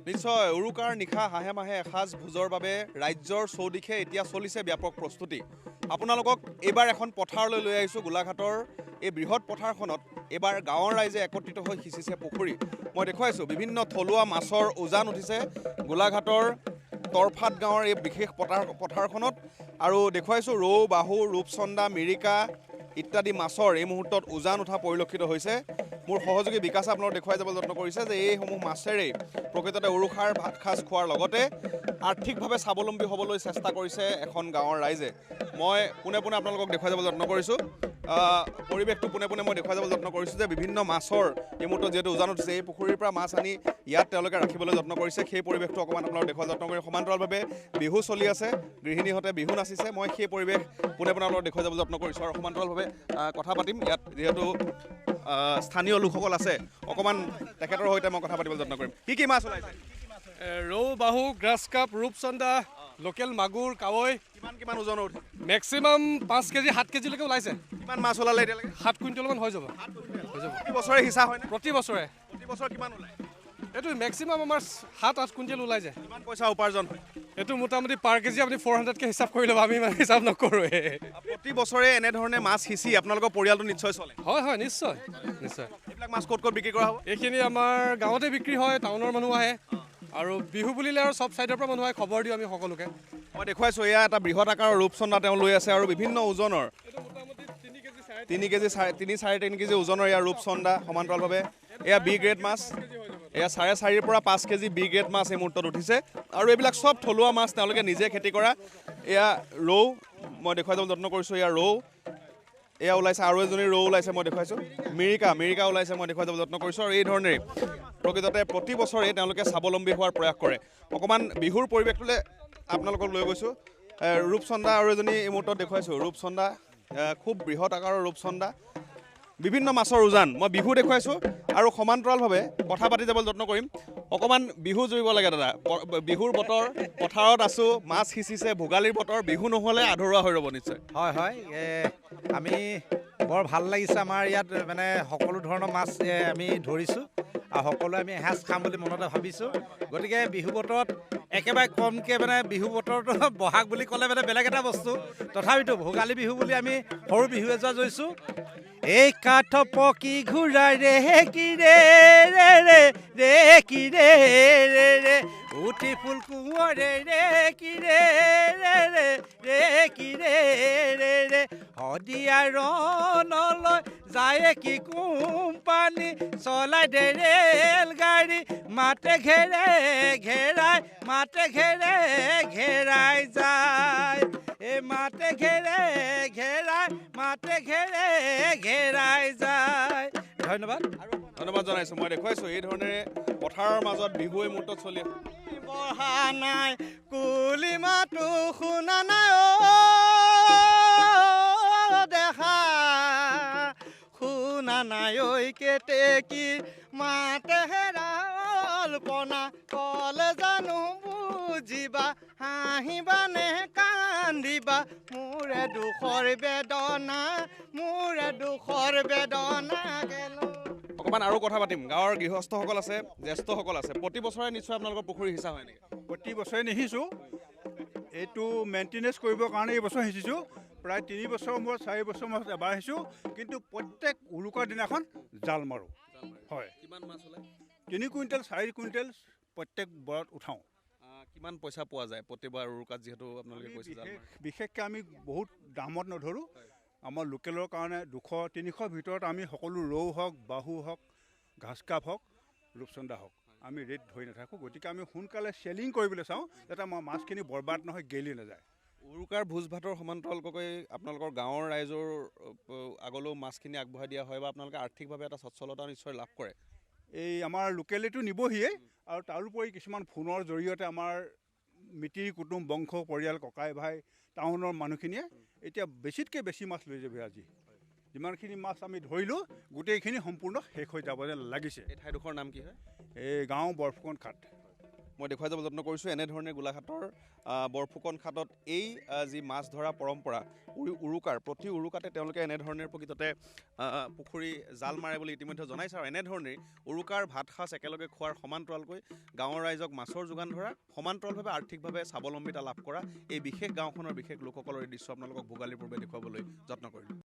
নিশ্চয় উৰুকাৰ নিশা হাঁহে মাহে এসাঁজ ভোজৰ বাবে ৰাজ্যৰ চৌদিশে এতিয়া চলিছে ব্যাপক প্ৰস্তুতি। আপোনালোকক এইবাৰ এখন পথাৰলৈ লৈ আহিছোঁ। গোলাঘাটৰ এই বৃহৎ পথাৰখনত এইবাৰ গাঁৱৰ ৰাইজে একত্ৰিত হৈ সিঁচিছে পুখুৰী। মই দেখুৱাইছোঁ বিভিন্ন থলুৱা মাছৰ উজান উঠিছে গোলাঘাটৰ তৰফাট গাঁৱৰ এই বিশেষ পথাৰখনত, আৰু দেখুৱাইছোঁ ৰৌ, বাহু, ৰূপচন্দা, মিৰিকা ইত্যাদি মাছৰ এই মুহূৰ্তত উজান উঠা পৰিলক্ষিত হৈছে। মোৰ সহযোগী বিকাশে আপোনালোকক দেখুৱাই যাবলৈ যত্ন কৰিছে যে এইসমূহ মাছেৰেই প্ৰকৃততে উৰুকাৰ ভাত সাজ খোৱাৰ লগতে আৰ্থিকভাৱে স্বাৱলম্বী হ'বলৈ চেষ্টা কৰিছে এখন গাঁৱৰ ৰাইজে। মই পোনে পোনে আপোনালোকক দেখুৱাই যাবলৈ যত্ন কৰিছোঁ। পৰিৱেশটো পোনে পোনে মই দেখুৱাই যাবলৈ যত্ন কৰিছোঁ যে বিভিন্ন মাছৰ এই মুহূৰ্তত যিহেতু উজান উঠিছে, এই পুখুৰীৰ পৰা মাছ আনি ইয়াত তেওঁলোকে ৰাখিবলৈ যত্ন কৰিছে। সেই পৰিৱেশটো অকণমান আপোনালোকক দেখুৱাই যত্ন কৰি সমান্তৰালভাৱে বিহু চলি আছে, গৃহিণীহঁতে বিহু নাচিছে। মই সেই পৰিৱেশ পোনে পোনে আপোনালোকক দেখুৱাই যাবলৈ যত্ন কৰিছোঁ আৰু সমান্তৰালভাৱে কথা পাতিম। ইয়াত যিহেতু স্থানীয় লোকসকল আছে, অকণমান তেখেতৰ সৈতে মই কথা পাতিবলৈ যত্ন কৰিম। কি মাছ ওলাইছে? ৰৌ, বাহু, গ্ৰাছ কাপ, ৰূপচন্দা, লোকেল মাগুৰ, কাৱৈ। কিমান ওজনৰ উঠিছে? মেক্সিমাম 5 কেজি 7 কেজিলৈকে ওলাইছে। কিমান মাছ ওলালে এতিয়ালৈকে? 7 কুইণ্টেলমান হৈ যাব। প্ৰতি বছৰে সিঁচা হয়নে? প্ৰতি বছৰে। প্ৰতি বছৰ কিমান ওলায়? এইটো মেক্সিমাম আমাৰ 7-8 কুইণ্টেল ওলাই যায়। কিমান পইচা উপাৰ্জন হয়? এইটো মোটামুটি পাৰ কেজি আপুনি 400কে হিচাপ কৰি ল'ব, আমি ইমান হিচাপ নকৰোঁৱে। প্ৰতি বছৰে এনেধৰণে মাছ সিঁচি আপোনালোকৰ পৰিয়ালটো নিশ্চয় চলে? হয় হয়, নিশ্চয় নিশ্চয়। এইবিলাক মাছ ক'ত ক'ত বিক্ৰী কৰা হ'ব? এইখিনি আমাৰ গাঁৱতে বিক্ৰী হয়, টাউনৰ মানুহ আহে, আৰু বিহু বুলিলে আৰু চব ছাইডৰ পৰা মানুহ আহে, খবৰ দিওঁ আমি সকলোকে। মই দেখুৱাইছোঁ এয়া এটা বৃহৎ আকাৰৰ ৰূপচন্দা তেওঁ লৈ আছে, আৰু বিভিন্ন ওজনৰ 3 কেজি 3.5 কেজি ওজনৰ এয়া ৰূপচন্দা। সমান্তৰালভাৱে এয়া বি গ্ৰেড মাছ, এয়া 4.5 পৰা 5 কেজি বি গ্ৰেড মাছ এই মুহূৰ্তত উঠিছে, আৰু এইবিলাক চব থলুৱা মাছ, তেওঁলোকে নিজে খেতি কৰা। এয়া ৰৌ, মই দেখুৱাই যাবলৈ যত্ন কৰিছোঁ। এয়া ৰৌ, এয়া ওলাইছে, আৰু এজনী ৰৌ ওলাইছে, মই দেখুৱাইছোঁ। মিৰিকা ওলাইছে, মই দেখুৱাই যাবলৈ যত্ন কৰিছোঁ। আৰু এই ধৰণেৰে প্ৰকৃততে প্ৰতি বছৰে তেওঁলোকে স্বাৱলম্বী হোৱাৰ প্ৰয়াস কৰে। অকণমান বিহুৰ পৰিৱেশটোলৈ আপোনালোকক লৈ গৈছোঁ। ৰূপচন্দা আৰু এজনী এই মুহূৰ্তত দেখুৱাইছোঁ। ৰূপচন্দা, খুব বৃহৎ আকাৰৰ ৰূপচন্দা, বিভিন্ন মাছৰ উজান। মই বিহু দেখুৱাইছোঁ আৰু সমান্তৰালভাৱে কথা পাতি যাবলৈ যত্ন কৰিম। অকণমান বিহু জুৰিব লাগে দাদা, বিহুৰ বতৰ, পথাৰত আছোঁ, মাছ সিঁচিছে, ভোগালীৰ বতৰ, বিহু নহ'লে আধৰুৱা হৈ ৰ'ব নিশ্চয়। হয় হয়, আমি বৰ ভাল লাগিছে। আমাৰ ইয়াত মানে সকলো ধৰণৰ মাছ আমি ধৰিছোঁ, আৰু সকলোৱে আমি এসাঁজ খাম বুলি মনতে ভাবিছোঁ। গতিকে বিহু বতৰত একেবাৰে কমকৈ মানে বিহু বতৰটো বহাগ বুলি ক'লে মানে বেলেগ এটা বস্তু, তথাপিতো ভোগালী বিহু বুলি আমি সৰু বিহু এযোৰা জইছোঁ। এই কাঠ পকি ঘূৰাই ৰে কি ৰে ৰে ৰে ৰে কি ৰে ৰে ৰে উঠি ফুল কোঁৱৰে ৰে কি ৰে ৰে ৰে ৰে কি ৰে ৰে ৰে শদিয়া ৰণলৈ যায় কি কোম্পানী চলাই দে ৰেল গাড়ী মাতে ঘেৰে ঘেৰাই মাতে ঘেৰে ঘেৰাই যায় এই মাতে ঘেৰে ঘেৰাই মাতে ঘেৰে ঘেৰাই যায়। ধন্যবাদ জনাইছোঁ। মই দেখুৱাইছোঁ এই ধৰণেৰে পথাৰৰ মাজত বিহু এই মুহূৰ্তত চলি আছে। বহা নাই কুলি মাতো শুনা নাই দেখা শুনা নাই ঐ কেতেকী মাতে হেৰাল পনা কলে জানো বুজিবা হাঁহিবা নে কান্দিবা মোৰে দুখৰ বেদনা মোৰে দুখৰ বেদনা গেলো। অকণমান আৰু কথা পাতিম। গাঁৱৰ গৃহস্থসকল আছে, জ্যেষ্ঠসকল আছে। প্ৰতি বছৰে নিশ্চয় আপোনালোকৰ পুখুৰী সিঁচা হয় নেকি? প্ৰতি বছৰে নিশিছোঁ, এইটো মেইনটেনেঞ্চ কৰিবৰ কাৰণে এই বছৰ সিঁচিছোঁ। প্ৰায় 3 বছৰৰ মূৰত 4 বছৰ মূৰত এবাৰ সিঁচোঁ, কিন্তু প্ৰত্যেক উৰুকাৰ দিনাখন জাল মাৰোঁ। হয়, কিমান মাছ ওলায়? 3 কুইণ্টেল 4 কুইণ্টেল প্ৰত্যেক বৰত উঠাওঁ। কিমান পইচা পোৱা যায় প্ৰতিবাৰ উৰুকাত, যিহেতু আপোনালোকে কৈছে? বিশেষকৈ আমি বহুত দামত নধৰোঁ। আমাৰ লোকেলৰ কাৰণে 200-300 ভিতৰত আমি সকলো ৰৌ হওক, বাহু হওক, ঘাচকাপ হওক, ৰূপচন্দা হওক, আমি ৰেট ধৰি নাথাকোঁ। গতিকে আমি সোনকালে চেলিং কৰিবলৈ চাওঁ, যাতে আমাৰ মাছখিনি বৰবাদ নহয়, গেলি নাযায়। উৰুকাৰ ভোজ ভাতৰ সমান্তৰালকৈ আপোনালোকৰ গাঁৱৰ ৰাইজৰ আগলৈও মাছখিনি আগবঢ়াই দিয়া হয়, বা আপোনালোকে আৰ্থিকভাৱে এটা সচ্ছলতা নিশ্চয় লাভ কৰে? এই আমাৰ লোকেলিটো নিবহিয়েই, আৰু তাৰোপৰি কিছুমান ফোনৰ জৰিয়তে আমাৰ মিতিৰ কুটুম বংশ পৰিয়াল ককাই ভাই টাউনৰ মানুহখিনিয়ে এতিয়া বেছিতকৈ বেছি মাছ লৈ যাবি। আজি যিমানখিনি মাছ আমি ধৰিলোঁ গোটেইখিনি সম্পূৰ্ণ শেষ হৈ যাব যেন লাগিছে। এই ঠাইডোখৰ নাম কি হয়? এই গাঁও বৰফুকন খাট। মই দেখুৱাই যাব যত্ন কৰিছোঁ এনেধৰণে গোলাঘাটৰ বৰফুকন ঘাটত এই যি মাছ ধৰা পৰম্পৰা উৰুকাৰ প্ৰতি উৰুকাতে তেওঁলোকে এনেধৰণে প্ৰকৃততে পুখুৰী জাল মাৰে বুলি ইতিমধ্যে জনাইছে আৰু এনেধৰণেই উৰুকাৰ ভাত সাজ একেলগে খোৱাৰ সমান্তৰালকৈ গাঁৱৰ ৰাইজক মাছৰ যোগান ধৰা সমান্তৰালভাৱে আৰ্থিকভাৱে স্বাৱলম্বিতা লাভ কৰা এই বিশেষ গাঁওখনৰ বিশেষ লোকসকলৰ এই দৃশ্য আপোনালোকক ভোগালীৰ পূৰ্বে দেখুৱাবলৈ যত্ন কৰিলোঁ।